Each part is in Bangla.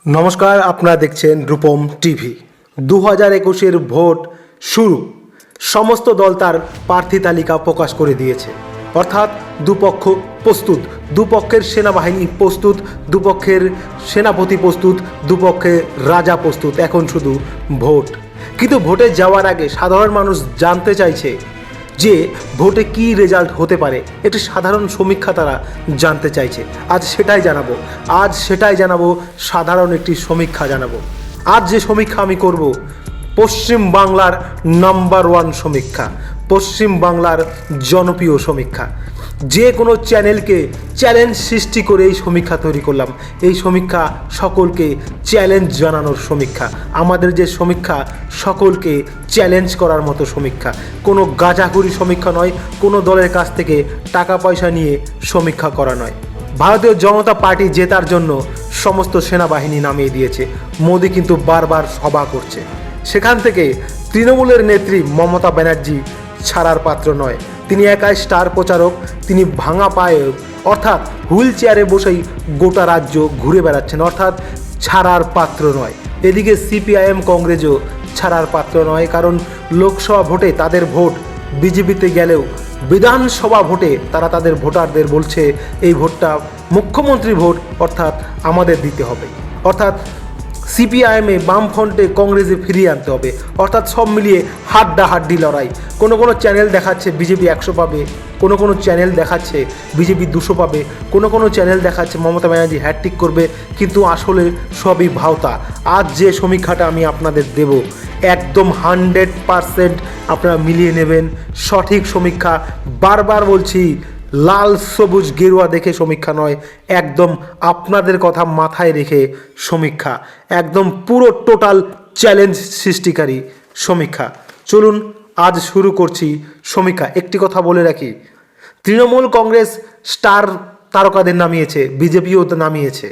নমস্কার, আপনারা দেখছেন রূপম টিভি। 2021-এর ভোট শুরু। সমস্ত দল তার প্রার্থী তালিকা প্রকাশ করে দিয়েছে, অর্থাৎ দুপক্ষ প্রস্তুত, দুপক্ষের সেনাবাহিনী প্রস্তুত, দুপক্ষের সেনাপতি প্রস্তুত, দুপক্ষের রাজা প্রস্তুত। এখন শুধু ভোট। কিন্তু ভোটে যাওয়ার আগে সাধারণ মানুষ জানতে চাইছে যে ভোটে কি রেজাল্ট হতে পারে। একটি সাধারণ সমীক্ষা তারা জানতে চাইছে। আজ সেটাই জানাবো, সাধারণ একটি সমীক্ষা জানাবো। আজ যে সমীক্ষা আমি করব, পশ্চিম বাংলার নাম্বার 1 সমীক্ষা, পশ্চিম বাংলার জনপ্রিয় সমীক্ষা। যে কোনো চ্যানেলকে চ্যালেঞ্জ সৃষ্টি করে এই সমীক্ষা তৈরি করলাম। এই সমীক্ষা সকলকে চ্যালেঞ্জ জানানোর সমীক্ষা। আমাদের যে সমীক্ষা সকলকে চ্যালেঞ্জ করার মতো সমীক্ষা, কোনো গাঁজাখুরি সমীক্ষা নয়, কোনো দলের কাছ থেকে টাকা পয়সা নিয়ে সমীক্ষা করা নয়। ভারতীয় জনতা পার্টি জেতার জন্য সমস্ত সেনাবাহিনী নামিয়ে দিয়েছে। মোদি কিন্তু বারবার সভা করছে। সেখান থেকে তৃণমূলের নেত্রী মমতা ব্যানার্জি ছাড়ার পাত্র নয়। তিনি একাই স্টার প্রচারক, তিনি ভাঙা পায়ে অর্থাৎ হুইল চেয়ারে বসেই গোটা রাজ্য ঘুরে বেড়াচ্ছেন, অর্থাৎ ছাড়ার পাত্র নয়। এদিকে সিপিআইএম কংগ্রেসও ছাড়ার পাত্র নয়, কারণ লোকসভা ভোটে তাদের ভোট বিজেপিতে গেলেও বিধানসভা ভোটে তারা তাদের ভোটারদের বলছে এই ভোটটা মুখ্যমন্ত্রী ভোট, অর্থাৎ আমাদের দিতে হবে। অর্থাৎ সিপিআইএমে, বামফ্রন্টে, কংগ্রেসে ফিরিয়ে আনতে হবে। অর্থাৎ সব মিলিয়ে হাড্ডাহাড্ডি লড়াই। কোনো চ্যানেল দেখাচ্ছে বিজেপি 100 পাবে, কোনো চ্যানেল দেখাচ্ছে বিজেপি 200 পাবে, কোনো চ্যানেল দেখাচ্ছে মমতা ব্যানার্জি হ্যাট্রিক করবে, কিন্তু আসলে সবই ভাওতা। আজ যে সমীক্ষাটা আমি আপনাদের দেব, একদম 100% আপনারা মিলিয়ে নেবেন। সঠিক সমীক্ষা, বারবার বলছি, লাল সবুজ গেরুয়া দেখে সমীক্ষা নয়, একদম আপনাদের কথা মাথায় রেখে সমীক্ষা, একদম পুরো টোটাল চ্যালেঞ্জ সৃষ্টিকারী সমীক্ষা। চলুন আজ শুরু করছি সমীক্ষা। একটি কথা বলে রাখি, তৃণমূল কংগ্রেস স্টার তারকাদের নামিয়েছে, বিজেপিও তো নামিয়েছে।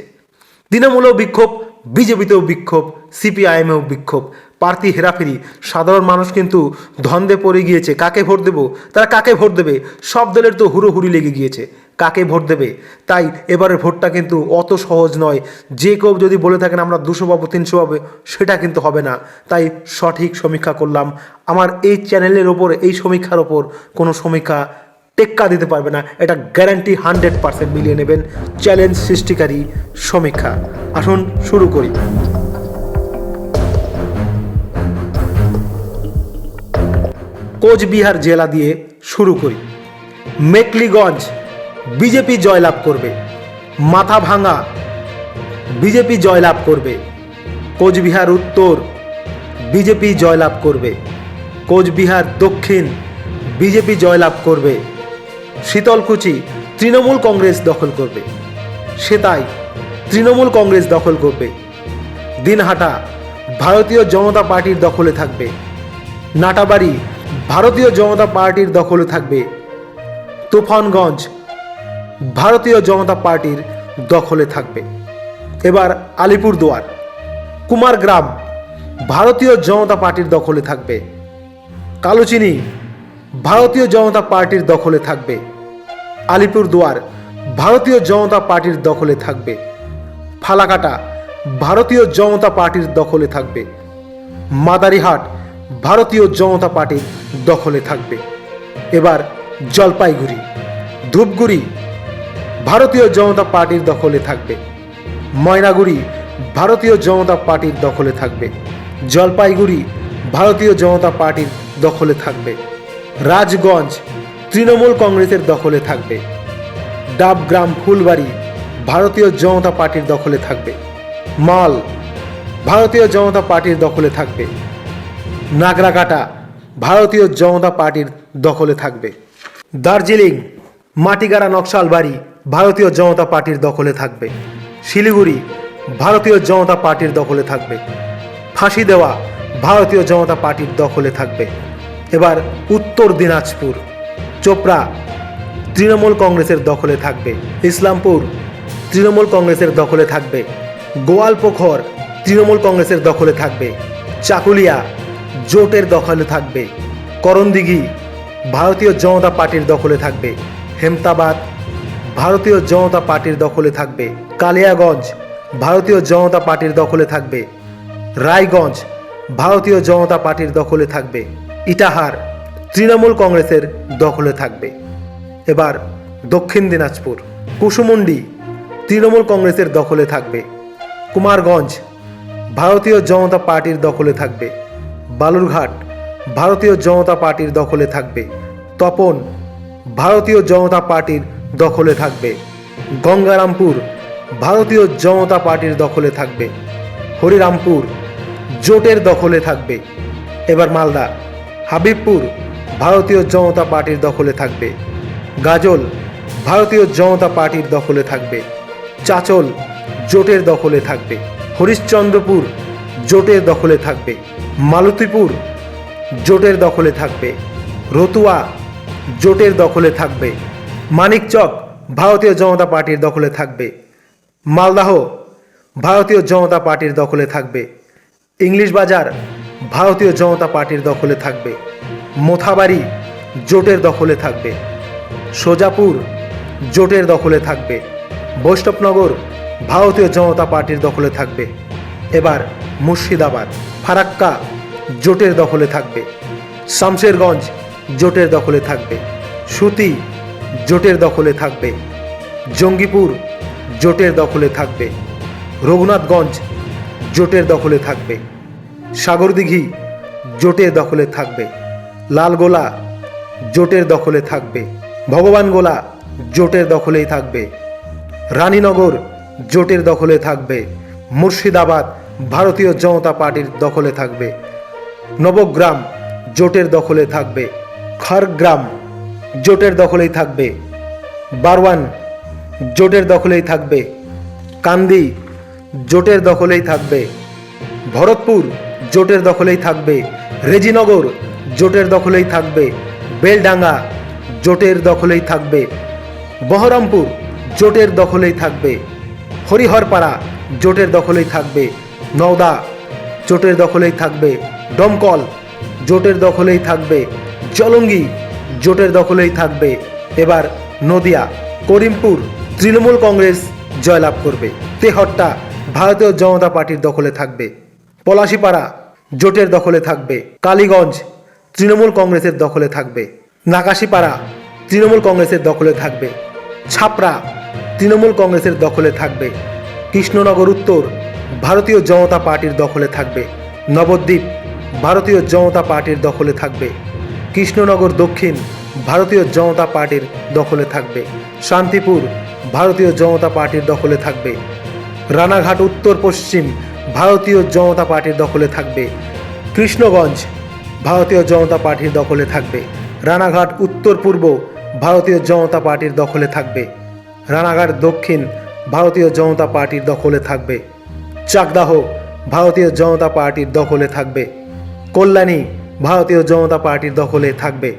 তৃণমূলেও বিক্ষোভ, বিজেপিতেও বিক্ষোভ, সিপিআইএমেও বিক্ষোভ, প্রার্থী হেরাফেরি। সাধারণ মানুষ কিন্তু ধন্দে পড়ে গিয়েছে, কাকে ভোট দেবো, তারা কাকে ভোট দেবে। সব দলের তো হুড়োহুড়ি লেগে গিয়েছে কাকে ভোট দেবে। তাই এবারের ভোটটা কিন্তু অত সহজ নয়। যে কেউ যদি বলে থাকেন আমরা 200 পাবো, 300 পাবো, সেটা কিন্তু হবে না। তাই সঠিক সমীক্ষা করলাম। আমার এই চ্যানেলের ওপর, এই সমীক্ষার ওপর কোনো সমীক্ষা টেক্কা দিতে পারবে না, এটা গ্যারান্টি। 100% মিলিয়ে নেবেন। চ্যালেঞ্জ সৃষ্টিকারী সমীক্ষা। আসুন শুরু করি। কোচবিহার জেলা দিয়ে শুরু করি। মেকলিগঞ্জ বিজেপি জয়লাভ করবে। মাথাভাঙা বিজেপি জয়লাভ করবে। কোচবিহার উত্তর বিজেপি জয়লাভ করবে। কোচবিহার দক্ষিণ বিজেপি জয়লাভ করবে। শীতলকুচি তৃণমূল কংগ্রেস দখল করবে। সেতাই তৃণমূল কংগ্রেস দখল করবে। দিনহাটা ভারতীয় জনতা পার্টির দখলে থাকবে। নাটাবাড়ি ভারতীয় জনতা পার্টির দখলে থাকবে। তুফানগঞ্জ ভারতীয় জনতা পার্টির দখলে থাকবে। এবার আলিপুরদুয়ার, কুমারগ্রাম ভারতীয় জনতা পার্টির দখলে থাকবে। কালুচিনি ভারতীয় জনতা পার্টির দখলে থাকবে। আলিপুরদুয়ার ভারতীয় জনতা পার্টির দখলে থাকবে। ফালাকাটা ভারতীয় জনতা পার্টির দখলে থাকবে। মাদারিহাট ভারতীয় জনতা পার্টির দখলে থাকবে। এবার জলপাইগুড়ি, ধূপগুড়ি ভারতীয় জনতা পার্টির দখলে থাকবে। ময়নাগুড়ি ভারতীয় জনতা পার্টির দখলে থাকবে। জলপাইগুড়ি ভারতীয় জনতা পার্টির দখলে থাকবে। রাজগঞ্জ তৃণমূল কংগ্রেসের দখলে থাকবে। ডাবগ্রাম ফুলবাড়ি ভারতীয় জনতা পার্টির দখলে থাকবে। মাল ভারতীয় জনতা পার্টির দখলে থাকবে। নাগরাকাটা ভারতীয় জনতা পার্টির দখলে থাকবে। দার্জিলিং মাটিগাড়া নকশালবাড়ি ভারতীয় জনতা পার্টির দখলে থাকবে। শিলিগুড়ি ভারতীয় জনতা পার্টির দখলে থাকবে। ফাঁসি দেওয়া ভারতীয় জনতা পার্টির দখলে থাকবে। এবার উত্তর দিনাজপুর, চোপড়া তৃণমূল কংগ্রেসের দখলে থাকবে। ইসলামপুর তৃণমূল কংগ্রেসের দখলে থাকবে। গোয়ালপোখর তৃণমূল কংগ্রেসের দখলে থাকবে। চাকুলিয়া জোটের দখলে থাকবে। করণদিঘি ভারতীয় জনতা পার্টির দখলে থাকবে। হেমতাবাদ ভারতীয় জনতা পার্টির দখলে থাকবে। কালিয়াগঞ্জ ভারতীয় জনতা পার্টির দখলে থাকবে। রায়গঞ্জ ভারতীয় জনতা পার্টির দখলে থাকবে। ইটাহার তৃণমূল কংগ্রেসের দখলে থাকবে। এবার দক্ষিণ দিনাজপুর, কুসুমুন্ডি তৃণমূল কংগ্রেসের দখলে থাকবে। কুমারগঞ্জ ভারতীয় জনতা পার্টির দখলে থাকবে। বালুরঘাট ভারতীয় জনতা পার্টির দখলে থাকবে। তপন ভারতীয় জনতা পার্টির দখলে থাকবে। গঙ্গারামপুর ভারতীয় জনতা পার্টির দখলে থাকবে। হরিরামপুর জোটের দখলে থাকবে। এবার মালদা, হাবিবপুর ভারতীয় জনতা পার্টির দখলে থাকবে। গাজল ভারতীয় জনতা পার্টির দখলে থাকবে। চাচল জোটের দখলে থাকবে। হরিশ্চন্দ্রপুর জোটের দখলে থাকবে। মালতীপুর জোটের দখলে থাকবে। রতুয়া জোটের দখলে থাকবে। মানিকচক ভারতীয় জনতা পার্টির দখলে থাকবে। মালদাহ ভারতীয় জনতা পার্টির দখলে থাকবে। ইংলিশ বাজার ভারতীয় জনতা পার্টির দখলে থাকবে। মোথাবাড়ি জোটের দখলে থাকবে। সোজাপুর জোটের দখলে থাকবে। বৈষ্ণবনগর ভারতীয় জনতা পার্টির দখলে থাকবে। এবার মুর্শিদাবাদ, ফারাক্কা জোটের দখলে থাকবে। শামশেরগঞ্জ জোটের দখলে থাকবে। সুতি জোটের দখলে থাকবে। জঙ্গিপুর জোটের দখলে থাকবে। রঘুনাথগঞ্জ জোটের দখলে থাকবে। সাগরদিঘি জোটের দখলে থাকবে। লালগোলা জোটের দখলে থাকবে। ভগবানগোলা জোটের দখলেই থাকবে। রানীনগর জোটের দখলে থাকবে। মুর্শিদাবাদ ভারতীয় জনতা পার্টির দখলে থাকবে। নবগ্রাম জোটের দখলে থাকবে। খড়গ্রাম জোটের দখলেই থাকবে। বারওয়ান জোটের দখলেই থাকবে। কান্দি জোটের দখলেই থাকবে। ভরতপুর জোটের দখলেই থাকবে। রেজিনগর জোটের দখলেই থাকবে। বেলডাঙ্গা জোটের দখলেই থাকবে। বহরমপুর জোটের দখলেই থাকবে। হরিহরপাড়া জোটের দখলেই থাকবে। নওদা জোটের দখলেই থাকবে। দমকল জোটের দখলেই থাকবে। জলঙ্গি জোটের দখলেই থাকবে। এবার নদিয়া, করিমপুর তৃণমূল কংগ্রেস জয়লাভ করবে। তেহট্টা ভারতীয় জনতা পার্টির দখলে থাকবে। পলাশিপাড়া জোটের দখলে থাকবে। কালীগঞ্জ তৃণমূল কংগ্রেসের দখলে থাকবে। নাকাশিপাড়া তৃণমূল কংগ্রেসের দখলে থাকবে। ছাপড়া তৃণমূল কংগ্রেসের দখলে থাকবে। কৃষ্ণনগর উত্তর ভারতীয় জনতা পার্টির দখলে থাকবে। নবদ্বীপ ভারতীয় জনতা পার্টির দখলে থাকবে। কৃষ্ণনগর দক্ষিণ ভারতীয় জনতা পার্টির দখলে থাকবে। শান্তিপুর ভারতীয় জনতা পার্টির দখলে থাকবে। রানাঘাট উত্তর পশ্চিম ভারতীয় জনতা পার্টির দখলে থাকবে। কৃষ্ণগঞ্জ ভারতীয় জনতা পার্টির দখলে থাকবে। রানাঘাট উত্তর পূর্ব ভারতীয় জনতা পার্টির দখলে থাকবে। রানাঘাট দক্ষিণ ভারতীয় জনতা পার্টির দখলে থাকবে। চাকদাহ ভারতীয় জনতা পার্টির দখলে থাকবে। কল্যাণী ভারতীয় জনতা পার্টির দখলে থাকবে।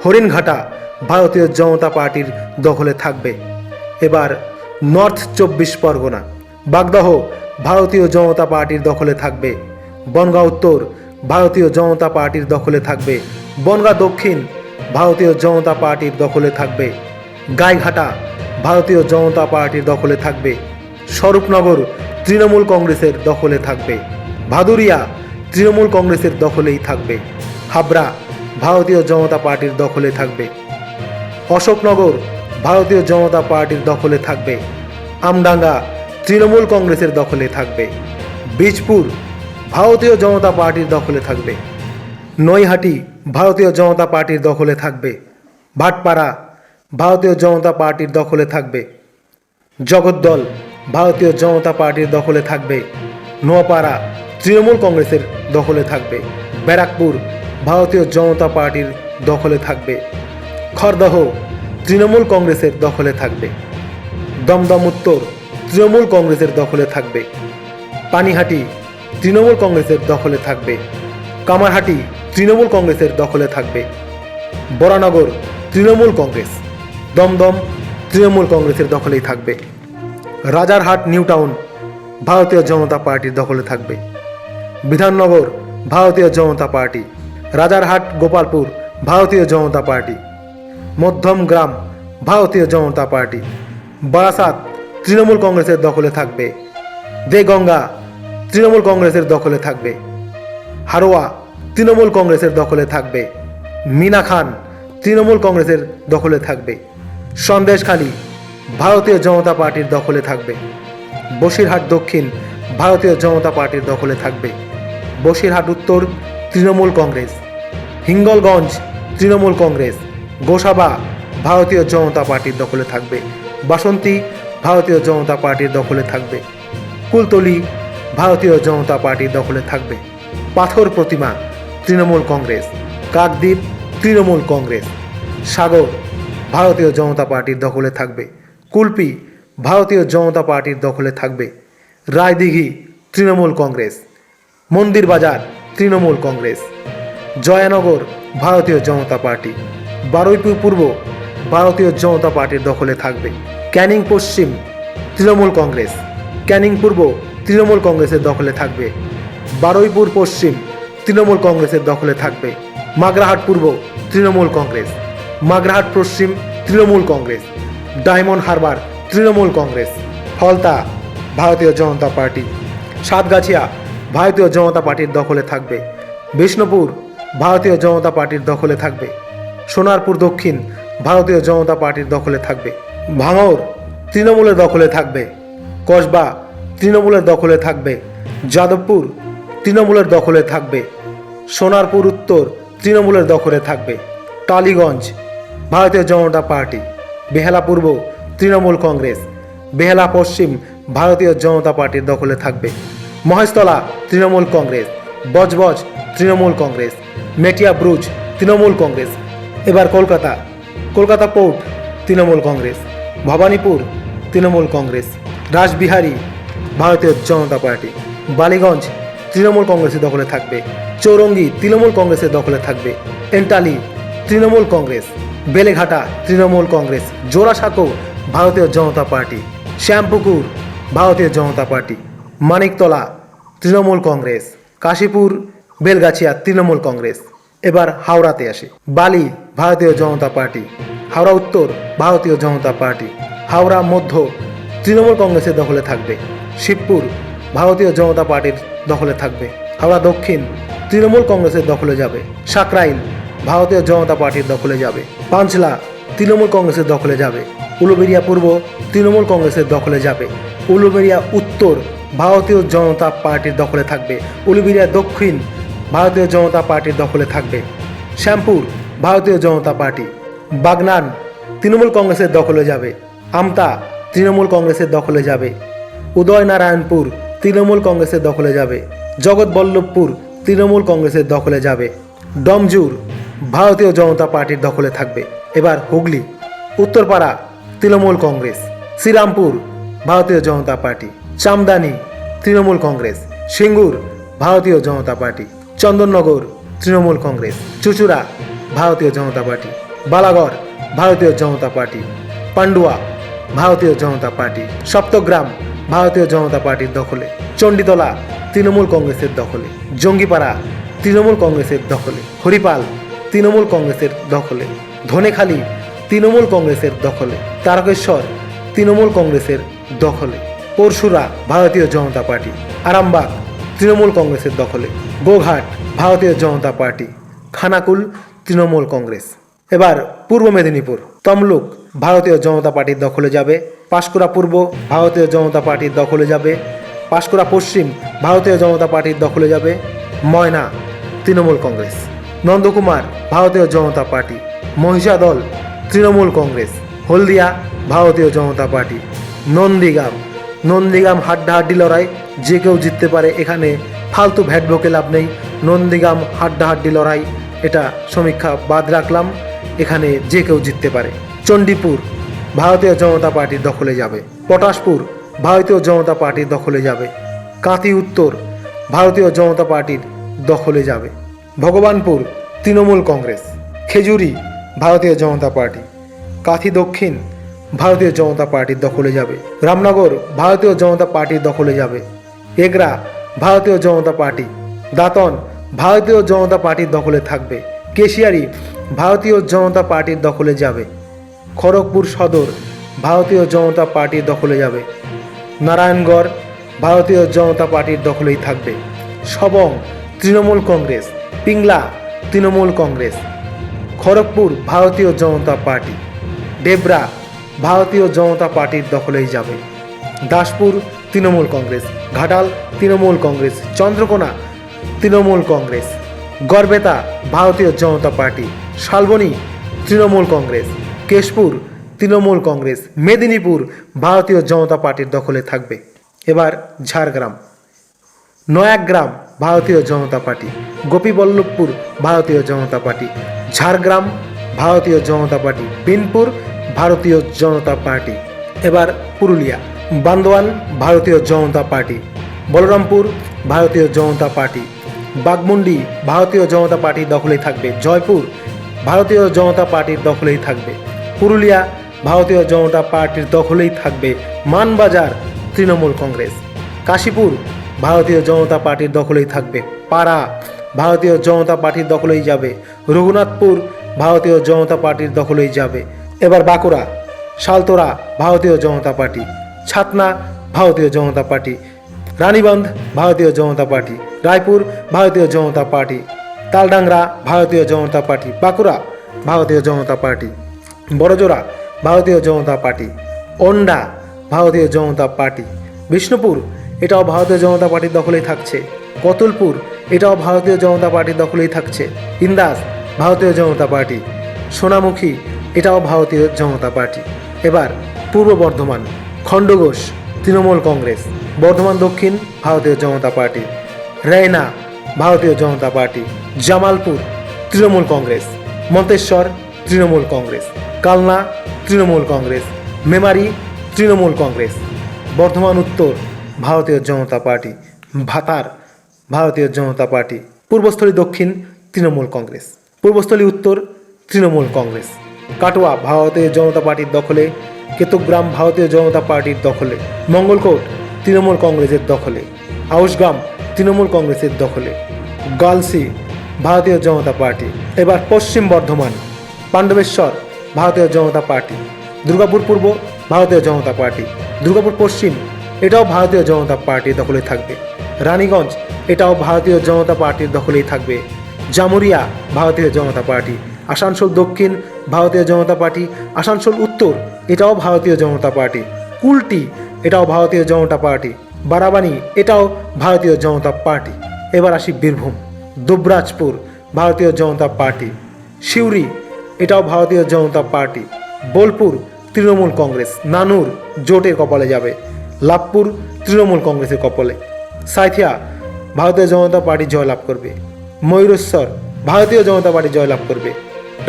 হরিণঘাটা ভারতীয় জনতা পার্টির দখলে থাকবে। এবার নর্থ 24 পরগনা, বাগদাহ ভারতীয় জনতা পার্টির দখলে থাকবে। বনগাঁ উত্তর ভারতীয় জনতা পার্টির দখলে থাকবে। বনগাঁ দক্ষিণ ভারতীয় জনতা পার্টির দখলে থাকবে। গাইঘাটা ভারতীয় জনতা পার্টির দখলে থাকবে। স্বরূপনগর তৃণমূল কংগ্রেসের দখলে থাকবে। ভাদুরিয়া তৃণমূল কংগ্রেসের দখলেই থাকবে। হাবড়া ভারতীয় জনতা পার্টির দখলে থাকবে। অশোকনগর ভারতীয় জনতা পার্টির দখলে থাকবে। আমডাঙ্গা তৃণমূল কংগ্রেসের দখলে থাকবে। বীজপুর ভারতীয় জনতা পার্টির দখলে থাকবে। নৈহাটি ভারতীয় জনতা পার্টির দখলে থাকবে। ভাটপাড়া ভারতীয় জনতা পার্টির দখলে থাকবে। জগদ্দল ভারতীয় জনতা পার্টির দখলে থাকবে। নোয়াপাড়া তৃণমূল কংগ্রেসের দখলে থাকবে। ব্যারাকপুর ভারতীয় জনতা পার্টির দখলে থাকবে। খড়দহ তৃণমূল কংগ্রেসের দখলে থাকবে। দমদম উত্তর তৃণমূল কংগ্রেসের দখলে থাকবে। পানিহাটি তৃণমূল কংগ্রেসের দখলে থাকবে। কামারহাটি তৃণমূল কংগ্রেসের দখলে থাকবে। বরানগর তৃণমূল কংগ্রেস। দমদম তৃণমূল কংগ্রেসের দখলেই থাকবে। রাজারহাট নিউ টাউন ভারতীয় জনতা পার্টির দখলে থাকবে। বিধাননগর ভারতীয় জনতা পার্টি। রাজারহাট গোপালপুর ভারতীয় জনতা পার্টি। মধ্যমগ্রাম ভারতীয় জনতা পার্টি। বারাসাত তৃণমূল কংগ্রেসের দখলে থাকবে। দেগঙ্গা তৃণমূল কংগ্রেসের দখলে থাকবে। হারোয়া তৃণমূল কংগ্রেসের দখলে থাকবে। মিনা খান তৃণমূল কংগ্রেসের দখলে থাকবে। সন্দেশখালী ভারতীয় জনতা পার্টির দখলে থাকবে। বসিরহাট দক্ষিণ ভারতীয় জনতা পার্টির দখলে থাকবে। বসিরহাট উত্তর তৃণমূল কংগ্রেস। হিঙ্গলগঞ্জ তৃণমূল কংগ্রেস। গোসাবা ভারতীয় জনতা পার্টির দখলে থাকবে। বাসন্তী ভারতীয় জনতা পার্টির দখলে থাকবে। কুলতলি ভারতীয় জনতা পার্টির দখলে থাকবে। পাথর প্রতিমা তৃণমূল কংগ্রেস। কাকদ্বীপ তৃণমূল কংগ্রেস। সাগর ভারতীয় জনতা পার্টির দখলে থাকবে। কুলপি ভারতীয় জনতা পার্টির দখলে থাকবে। রায়দিঘি তৃণমূল কংগ্রেস। মন্দির বাজার তৃণমূল কংগ্রেস। জয়ানগর ভারতীয় জনতা পার্টি। বারুইপুর পূর্ব ভারতীয় জনতা পার্টির দখলে থাকবে। ক্যানিং পশ্চিম তৃণমূল কংগ্রেস। ক্যানিং পূর্ব তৃণমূল কংগ্রেসের দখলে থাকবে। বারুইপুর পশ্চিম তৃণমূল কংগ্রেসের দখলে থাকবে। মাগরাহাট পূর্ব তৃণমূল কংগ্রেস। মাগরাহাট পশ্চিম তৃণমূল কংগ্রেস। ডায়মন্ড হারবার তৃণমূল কংগ্রেস। ফলতা ভারতীয় জনতা পার্টি। সাতগাছিয়া ভারতীয় জনতা পার্টির দখলে থাকবে। বিষ্ণুপুর ভারতীয় জনতা পার্টির দখলে থাকবে। সোনারপুর দক্ষিণ ভারতীয় জনতা পার্টির দখলে থাকবে। ভাঙড় তৃণমূলের দখলে থাকবে। কসবা তৃণমূলের দখলে থাকবে। যাদবপুর তৃণমূলের দখলে থাকবে। সোনারপুর উত্তর তৃণমূলের দখলে থাকবে। টালিগঞ্জ ভারতীয় জনতা পার্টি। বেহালা পূর্ব তৃণমূল কংগ্রেস। বেহালা পশ্চিম ভারতীয় জনতা পার্টির দখলে থাকবে। মহেশতলা তৃণমূল কংগ্রেস। বজবজ তৃণমূল কংগ্রেস। মেটিয়া ব্রুজ তৃণমূল কংগ্রেস। এবার কলকাতা। কলকাতা পোর্ট তৃণমূল কংগ্রেস। ভবানীপুর তৃণমূল কংগ্রেস। রাসবিহারী ভারতীয় জনতা পার্টি। বালিগঞ্জ তৃণমূল কংগ্রেসের দখলে থাকবে। চৌরঙ্গি তৃণমূল কংগ্রেসের দখলে থাকবে। এন্টালি তৃণমূল কংগ্রেস। বেলেঘাটা তৃণমূল কংগ্রেস। জোড়াসাঁকো ভারতীয় জনতা পার্টি। শ্যামপুকুর ভারতীয় জনতা পার্টি। মানিকতলা তৃণমূল কংগ্রেস। কাশীপুর বেলগাছিয়া তৃণমূল কংগ্রেস। এবার হাওড়াতে আসে। বালি ভারতীয় জনতা পার্টি। হাওড়া উত্তর ভারতীয় জনতা পার্টি। হাওড়া মধ্য তৃণমূল কংগ্রেসের দখলে থাকবে। শিবপুর ভারতীয় জনতা পার্টির দখলে থাকবে। হাওড়া দক্ষিণ তৃণমূল কংগ্রেসের দখলে যাবে। সাকরাইল ভারতীয় জনতা পার্টির দখলে যাবে। পাঁচলা তৃণমূল কংগ্রেসের দখলে যাবে। উলুবেড়িয়া পূর্ব তৃণমূল কংগ্রেসের দখলে যাবে। উলুবেড়িয়া উত্তর ভারতীয় জনতা পার্টির দখলে থাকবে। উলুবেড়িয়া দক্ষিণ ভারতীয় জনতা পার্টির দখলে থাকবে। শ্যামপুর ভারতীয় জনতা পার্টি। বাগনান তৃণমূল কংগ্রেসের দখলে যাবে। আমতা তৃণমূল কংগ্রেসের দখলে যাবে। উদয়নারায়ণপুর তৃণমূল কংগ্রেসের দখলে যাবে। জগৎবল্লভপুর তৃণমূল কংগ্রেসের দখলে যাবে। ডমজুর ভারতীয় জনতা পার্টির দখলে থাকবে। এবার হুগলি। উত্তরপাড়া তৃণমূল কংগ্রেস। শ্রীরামপুর ভারতীয় জনতা পার্টি। চামদানি তৃণমূল কংগ্রেস। সিঙ্গুর ভারতীয় জনতা পার্টি। চন্দননগর তৃণমূল কংগ্রেস। চুচুড়া ভারতীয় জনতা পার্টি। বালাগড় ভারতীয় জনতা পার্টি। পান্ডুয়া ভারতীয় জনতা পার্টি। সপ্তগ্রাম ভারতীয় জনতা পার্টির দখলে। চণ্ডীতলা তৃণমূল কংগ্রেসের দখলে। জঙ্গিপাড়া তৃণমূল কংগ্রেসের দখলে। হরিপাল তৃণমূল কংগ্রেসের দখলে। ধনেখালি তৃণমূল কংগ্রেসের দখলে। তারকেশ্বর তৃণমূল কংগ্রেসের দখলে। পরশুরা ভারতীয় জনতা পার্টি। আরামবাগ তৃণমূল কংগ্রেসের দখলে। গোঘাট ভারতীয় জনতা পার্টি। খানাকুল তৃণমূল কংগ্রেস। এবার পূর্ব মেদিনীপুর। তমলুক ভারতীয় জনতা পার্টির দখলে যাবে। পাঁশকুড়া পূর্ব ভারতীয় জনতা পার্টির দখলে যাবে। পাঁশকুড়া পশ্চিম ভারতীয় জনতা পার্টির দখলে যাবে। ময়না তৃণমূল কংগ্রেস। নন্দকুমার ভারতীয় জনতা পার্টি। মহিষাদল তৃণমূল কংগ্রেস। হলদিয়া ভারতীয় জনতা পার্টি। নন্দীগ্রাম হাড্ডাহাড্ডি লড়াই, যে কেউ জিততে পারে, এখানে ফালতু ভ্যাট বকে লাভ নেই। নন্দীগ্রাম হাড্ডাহাড্ডি লড়াই, এটা সমীক্ষা বাদ রাখলাম, এখানে যে কেউ জিততে পারে। চণ্ডীপুর ভারতীয় জনতা পার্টির দখলে যাবে। পটাশপুর ভারতীয় জনতা পার্টির দখলে যাবে। কাঁথি উত্তর ভারতীয় জনতা পার্টির দখলে যাবে। ভগবানপুর তৃণমূল কংগ্রেস। খেজুরি ভারতীয় জনতা পার্টি। কাঁথি দক্ষিণ ভারতীয় জনতা পার্টির দখলে যাবে। রামনগর ভারতীয় জনতা পার্টির দখলে যাবে। এগরা ভারতীয় জনতা পার্টি। দাঁতন ভারতীয় জনতা পার্টির দখলে থাকবে। কেশিয়ারি ভারতীয় জনতা পার্টির দখলে যাবে। খড়গপুর সদর ভারতীয় জনতা পার্টির দখলে যাবে। নারায়ণগড় ভারতীয় জনতা পার্টির দখলেই থাকবে। সবং তৃণমূল কংগ্রেস, পিংলা তৃণমূল কংগ্রেস, খড়গপুর ভারতীয় জনতা পার্টি, ডেবরা ভারতীয় জনতা পার্টির দখলেই যাবে। দাসপুর তৃণমূল কংগ্রেস, ঘাটাল তৃণমূল কংগ্রেস, চন্দ্রকোনা তৃণমূল কংগ্রেস, গড়বেতা ভারতীয় জনতা পার্টি, শালবনী তৃণমূল কংগ্রেস, কেশপুর তৃণমূল কংগ্রেস, মেদিনীপুর ভারতীয় জনতা পার্টির দখলে থাকবে। এবার ঝাড়গ্রাম, নয়াগ্রাম ভারতীয় জনতা পার্টি, গোপীবল্লভপুর ভারতীয় জনতা পার্টি, ঝাড়গ্রাম ভারতীয় জনতা পার্টি, বিনপুর ভারতীয় জনতা পার্টি। এবার পুরুলিয়া, বান্দোয়ান ভারতীয় জনতা পার্টি, বলরামপুর ভারতীয় জনতা পার্টি, বাগমুন্ডি ভারতীয় জনতা পার্টির দখলেই থাকবে। জয়পুর ভারতীয় জনতা পার্টির দখলেই থাকবে। পুরুলিয়া ভারতীয় জনতা পার্টির দখলেই থাকবে। মানবাজার তৃণমূল কংগ্রেস, কাশীপুর ভারতীয় জনতা পার্টির দখলেই থাকবে। পাড়া ভারতীয় জনতা পার্টির দখলেই যাবে। রঘুনাথপুর ভারতীয় জনতা পার্টির দখলেই যাবে। এবার বাঁকুড়া, সালতোরা ভারতীয় জনতা পার্টি, ছাতনা ভারতীয় জনতা পার্টি, রানীগঞ্জ ভারতীয় জনতা পার্টি, রায়পুর ভারতীয় জনতা পার্টি, তালডাংরা ভারতীয় জনতা পার্টি, বাঁকুড়া ভারতীয় জনতা পার্টি, বড়জোড়া ভারতীয় জনতা পার্টি, ওন্ডা ভারতীয় জনতা পার্টি, বিষ্ণুপুর এটাও ভারতীয় জনতা পার্টির দখলেই থাকছে। কতুলপুর এটাও ভারতীয় জনতা পার্টির দখলেই থাকছে। ইন্দাস ভারতীয় জনতা পার্টি, সোনামুখী এটাও ভারতীয় জনতা পার্টি। এবার পূর্ব বর্ধমান, খণ্ডঘোষ তৃণমূল কংগ্রেস, বর্ধমান দক্ষিণ ভারতীয় জনতা পার্টি, রায়না ভারতীয় জনতা পার্টি, জামালপুর তৃণমূল কংগ্রেস, মন্তেশ্বর তৃণমূল কংগ্রেস, কালনা তৃণমূল কংগ্রেস, মেমারি তৃণমূল কংগ্রেস, বর্ধমান উত্তর ভারতীয় জনতা পার্টি, ভাতার ভারতীয় জনতা পার্টি, পূর্বস্থলী দক্ষিণ তৃণমূল কংগ্রেস, পূর্বস্থলী উত্তর তৃণমূল কংগ্রেস, কাটোয়া ভারতীয় জনতা পার্টির দখলে, কেতুগ্রাম ভারতীয় জনতা পার্টির দখলে, মঙ্গলকোট তৃণমূল কংগ্রেসের দখলে, আউশগ্রাম তৃণমূল কংগ্রেসের দখলে, গালসি ভারতীয় জনতা পার্টি। এবার পশ্চিম বর্ধমান, পাণ্ডবেশ্বর ভারতীয় জনতা পার্টি, দুর্গাপুর পূর্ব ভারতীয় জনতা পার্টি, দুর্গাপুর পশ্চিম এটাও ভারতীয় জনতা পার্টির দখলে থাকবে। রানীগঞ্জ এটাও ভারতীয় জনতা পার্টির দখলেই থাকবে। জামুরিয়া ভারতীয় জনতা পার্টি, আসানসোল দক্ষিণ ভারতীয় জনতা পার্টি, আসানসোল উত্তর এটাও ভারতীয় জনতা পার্টি, কুলটি এটাও ভারতীয় জনতা পার্টি, বারাবানি এটাও ভারতীয় জনতা পার্টি। এবার আসি বীরভূম, দুবরাজপুর ভারতীয় জনতা পার্টি, সিউড়ি এটাও ভারতীয় জনতা পার্টি, বোলপুর তৃণমূল কংগ্রেস, নানুর জোটের কপালে যাবে, লাভপুর তৃণমূল কংগ্রেসের কপালে, সাঁইথিয়া ভারতীয় জনতা পার্টি জয়লাভ করবে, ময়ূরেশ্বর ভারতীয় জনতা পার্টি জয়লাভ করবে,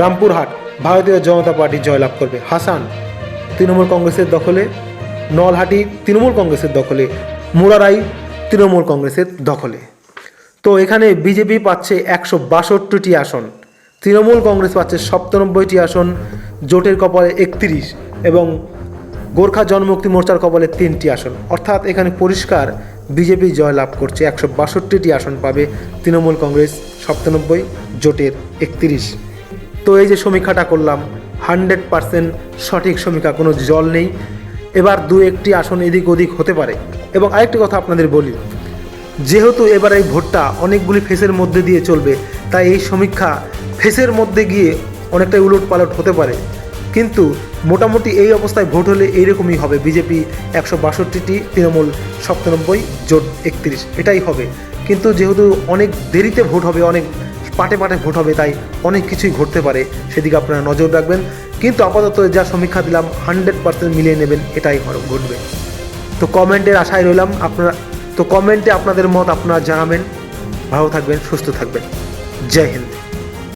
রামপুরহাট ভারতীয় জনতা পার্টি জয়লাভ করবে, হাসান তৃণমূল কংগ্রেসের দখলে, নলহাটি তৃণমূল কংগ্রেসের দখলে, মুরারাই তৃণমূল কংগ্রেসের দখলে। তো এখানে বিজেপি পাচ্ছে 162টি আসন, তৃণমূল কংগ্রেস পাচ্ছে 97টি আসন, জোটের কপালে 31 এবং গোর্খা জনমুক্তি মোর্চার কপালে 3টি আসন। অর্থাৎ এখানে পরিষ্কার বিজেপি জয়লাভ করছে, 162টি আসন পাবে, তৃণমূল কংগ্রেস 97, জোটের 31। তো এই যে সমীক্ষাটা করলাম 100% সঠিক সমীক্ষা, কোনো জল নেই। এবার দু একটি আসন এদিক ওদিক হতে পারে। এবং আরেকটি কথা আপনাদের বলি, যেহেতু এবার এই ভোটটা অনেকগুলি ফেসের মধ্যে দিয়ে চলবে, তাই এই সমীক্ষা ফেসের মধ্যে গিয়ে অনেকটাই উলটপালট হতে পারে। কিন্তু মোটামুটি এই অবস্থায় ভোট হলে এইরকমই হবে, বিজেপি 162টি, তৃণমূল 97, জোট 31, এটাই হবে। কিন্তু যেহেতু অনেক দেরিতে ভোট হবে, অনেক পাটে পাটে ভোট হবে, তাই অনেক কিছুই ঘটতে পারে, সেদিকে আপনারা নজর রাখবেন। কিন্তু আপাতত যা সমীক্ষা দিলাম 100% মিলিয়ে নেবেন, এটাই ঘটবে। তো কমেন্টের আশায় রইলাম কমেন্টে আপনাদের মত আপনারা জানাবেন। ভালো থাকবেন, সুস্থ থাকবেন। জয় হিন্দ।